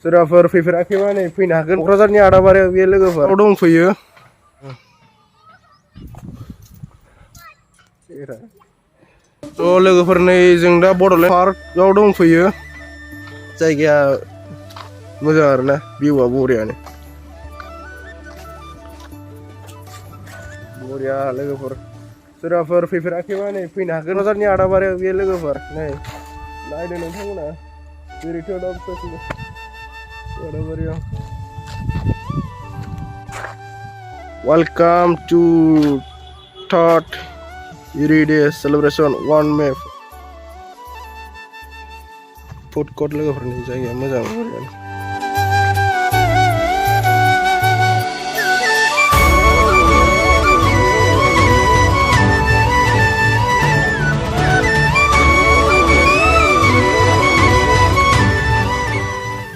सोरबाफोर फैफेराखैबा नै फैनो हागोन क'क्राझारनि आदाबारियाव बे लोगोफोर दंफैयो थ' लोगोफोर नै जों दा बड'लेण्ड पार्कआव दंफैयो जायगाया मोजां आरोना भिउआ बरियानो बरिया लोगोफोर सोरबाफोर फैफेराखैबा नै फैनो हागोन क'क्राझारनि आदाबारियाव बे लोगोफोर नै नायदो नोंथांमोना ओरैथ' दं ससिल आदाबारियाव welcome to third Day celebration 1 May food court लोगोफोरनि जायगाया मोजां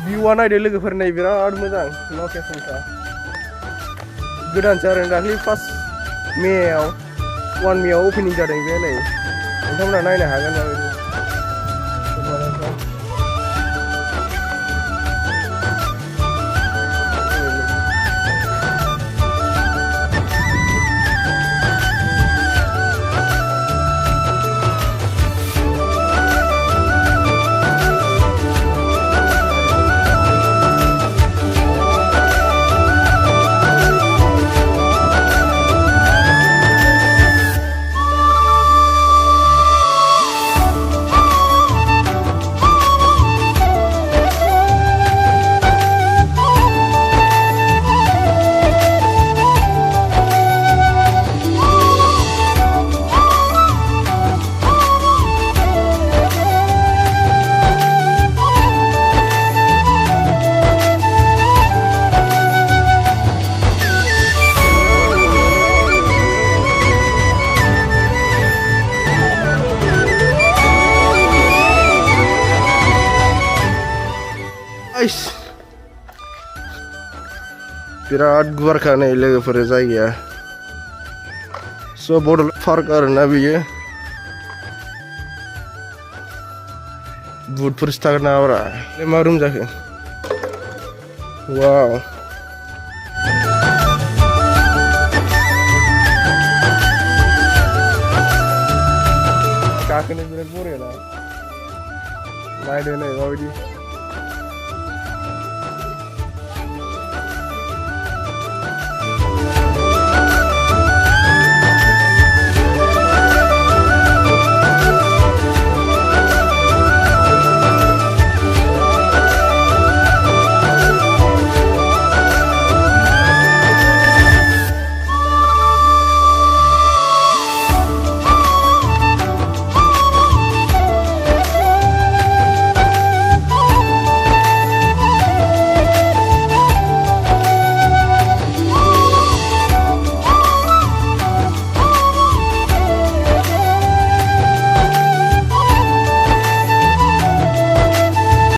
भिउआ नायदो लोगोफोर नै बिराद मोजां लकेसनफ्रा गोदानसो आरो दाख्लै 1 मेआव 1 मेआव ओपनिं जादों बे नै नोंथांमोना नायनो हागोन माबायदि बिराद गुवारखा नै लोगोफोर जायगाया स' बड'लेण्ड पार्क आरोना बियो बुटफोरसो थागोन नामाब्रा मा रुम जाखो वाव गाखोनो बिराद बरिया ना नायदो नै माबायदि